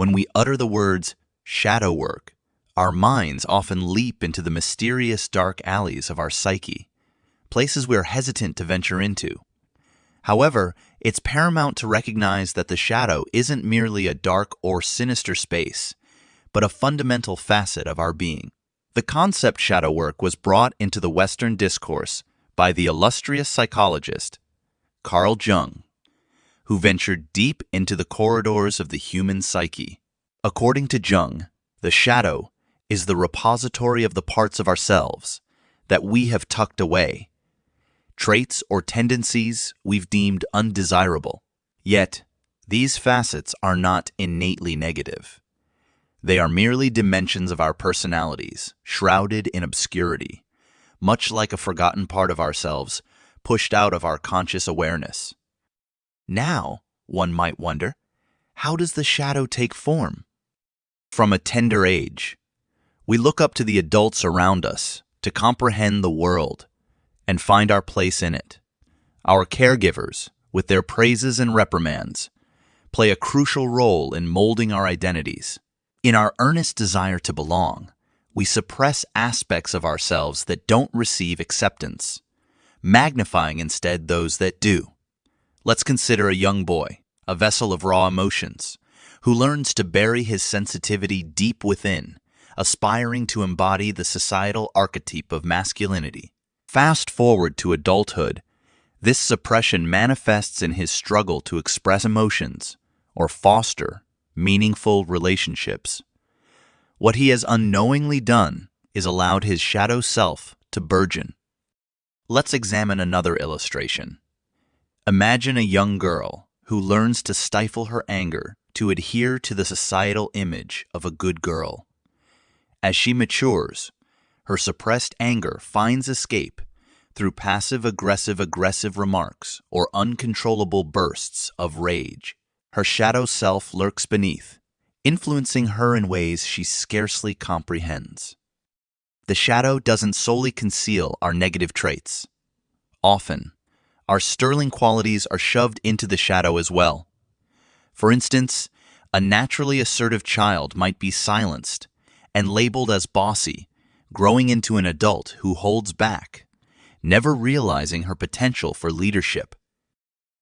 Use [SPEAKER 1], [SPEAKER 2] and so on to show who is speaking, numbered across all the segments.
[SPEAKER 1] When we utter the words shadow work, our minds often leap into the mysterious dark alleys of our psyche, places we are hesitant to venture into. However, it's paramount to recognize that the shadow isn't merely a dark or sinister space, but a fundamental facet of our being. The concept shadow work was brought into the Western discourse by the illustrious psychologist Carl Jung, who ventured deep into the corridors of the human psyche. According to Jung, the shadow is the repository of the parts of ourselves that we have tucked away, traits or tendencies we've deemed undesirable. Yet, these facets are not innately negative. They are merely dimensions of our personalities, shrouded in obscurity, much like a forgotten part of ourselves pushed out of our conscious awareness. Now, one might wonder, how does the shadow take form? From a tender age, we look up to the adults around us to comprehend the world and find our place in it. Our caregivers, with their praises and reprimands, play a crucial role in molding our identities. In our earnest desire to belong, we suppress aspects of ourselves that don't receive acceptance, magnifying instead those that do. Let's consider a young boy, a vessel of raw emotions, who learns to bury his sensitivity deep within, aspiring to embody the societal archetype of masculinity. Fast forward to adulthood, this suppression manifests in his struggle to express emotions or foster meaningful relationships. What he has unknowingly done is allowed his shadow self to burgeon. Let's examine another illustration. Imagine a young girl who learns to stifle her anger to adhere to the societal image of a good girl. As she matures, her suppressed anger finds escape through passive-aggressive remarks or uncontrollable bursts of rage. Her shadow self lurks beneath, influencing her in ways she scarcely comprehends. The shadow doesn't solely conceal our negative traits. Often, our sterling qualities are shoved into the shadow as well. For instance, a naturally assertive child might be silenced and labeled as bossy, growing into an adult who holds back, never realizing her potential for leadership.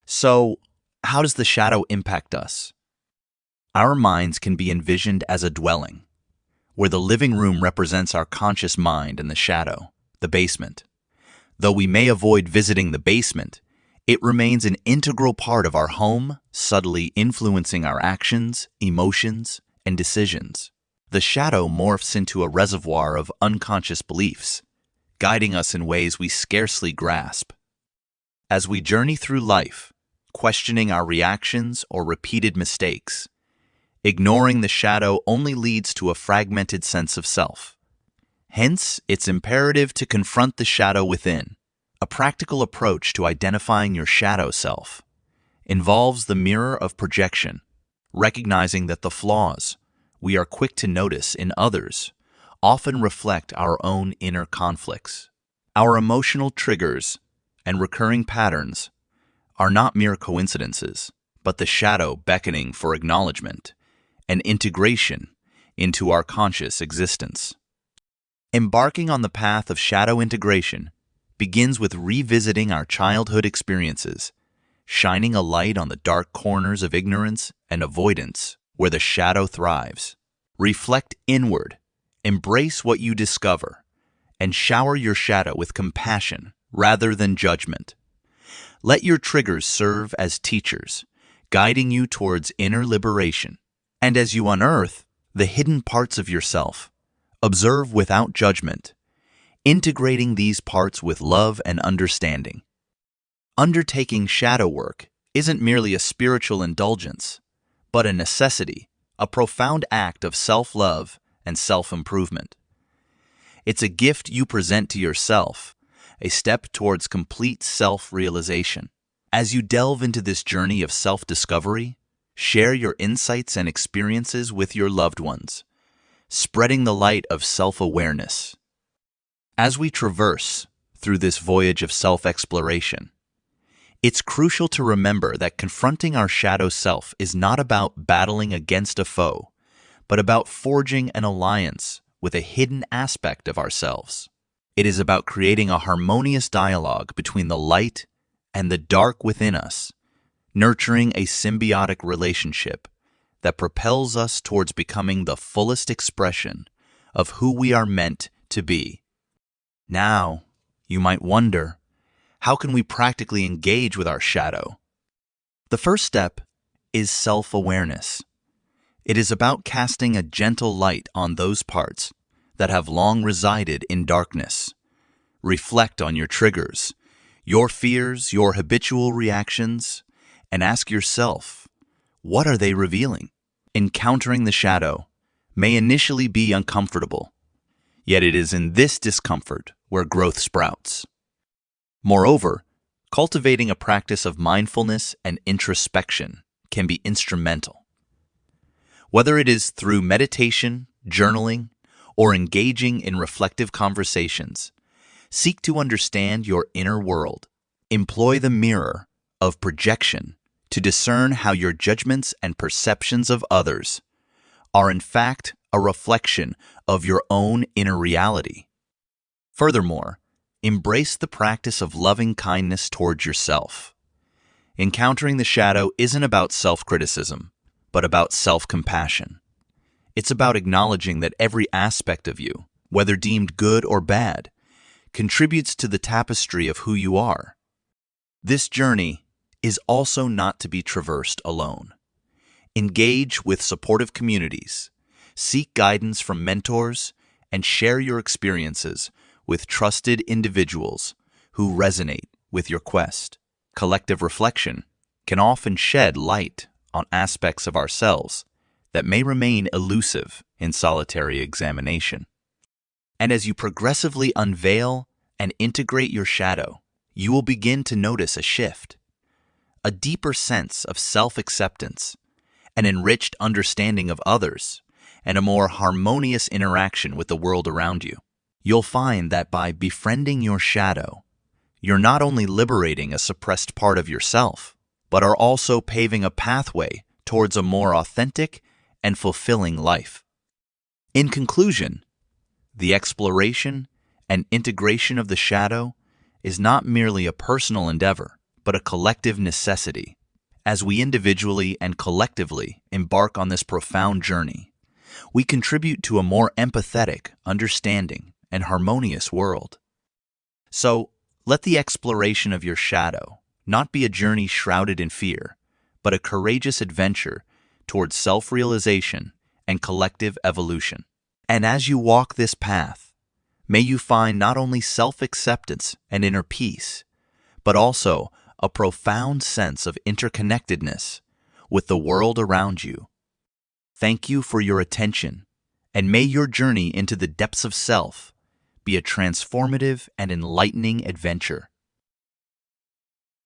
[SPEAKER 1] So, how does the shadow impact us? Our minds can be envisioned as a dwelling, where the living room represents our conscious mind and the shadow, the basement. Though we may avoid visiting the basement, it remains an integral part of our home, subtly influencing our actions, emotions, and decisions. The shadow morphs into a reservoir of unconscious beliefs, guiding us in ways we scarcely grasp. As we journey through life, questioning our reactions or repeated mistakes, ignoring the shadow only leads to a fragmented sense of self. Hence, it's imperative to confront the shadow within. A practical approach to identifying your shadow self involves the mirror of projection, recognizing that the flaws we are quick to notice in others often reflect our own inner conflicts. Our emotional triggers and recurring patterns are not mere coincidences, but the shadow beckoning for acknowledgement and integration into our conscious existence. Embarking on the path of shadow integration begins with revisiting our childhood experiences, shining a light on the dark corners of ignorance and avoidance where the shadow thrives. Reflect inward, embrace what you discover, and shower your shadow with compassion rather than judgment. Let your triggers serve as teachers, guiding you towards inner liberation. And as you unearth the hidden parts of yourself, observe without judgment, integrating these parts with love and understanding. Undertaking shadow work isn't merely a spiritual indulgence, but a necessity, a profound act of self-love and self-improvement. It's a gift you present to yourself, a step towards complete self-realization. As you delve into this journey of self-discovery, share your insights and experiences with your loved ones, spreading the light of self-awareness. As we traverse through this voyage of self-exploration, It's crucial to remember that confronting our shadow self is not about battling against a foe, but about forging an alliance with a hidden aspect of ourselves. It is about creating a harmonious dialogue between the light and the dark within us, nurturing a symbiotic relationship that propels us towards becoming the fullest expression of who we are meant to be. Now, you might wonder, how can we practically engage with our shadow? The first step is self-awareness. It is about casting a gentle light on those parts that have long resided in darkness. Reflect on your triggers, your fears, your habitual reactions, and ask yourself, what are they revealing? Encountering the shadow may initially be uncomfortable, yet it is in this discomfort where growth sprouts. Moreover, cultivating a practice of mindfulness and introspection can be instrumental. Whether it is through meditation, journaling, or engaging in reflective conversations, seek to understand your inner world. Employ the mirror of projection to discern how your judgments and perceptions of others are in fact a reflection of your own inner reality. Furthermore, embrace the practice of loving kindness towards yourself. Encountering the shadow isn't about self-criticism, but about self-compassion. It's about acknowledging that every aspect of you, whether deemed good or bad, contributes to the tapestry of who you are. This journey is also not to be traversed alone. Engage with supportive communities, seek guidance from mentors, and share your experiences with trusted individuals who resonate with your quest. Collective reflection can often shed light on aspects of ourselves that may remain elusive in solitary examination. And as you progressively unveil and integrate your shadow, you will begin to notice a shift, a deeper sense of self-acceptance, an enriched understanding of others, and a more harmonious interaction with the world around you. You'll find that by befriending your shadow, you're not only liberating a suppressed part of yourself, but are also paving a pathway towards a more authentic and fulfilling life. In conclusion, the exploration and integration of the shadow is not merely a personal endeavor, but a collective necessity. As we individually and collectively embark on this profound journey, we contribute to a more empathetic, understanding, and harmonious world. So, let the exploration of your shadow not be a journey shrouded in fear, but a courageous adventure towards self-realization and collective evolution. And as you walk this path, may you find not only self-acceptance and inner peace, but also a profound sense of interconnectedness with the world around you. Thank you for your attention, and may your journey into the depths of self be a transformative and enlightening adventure.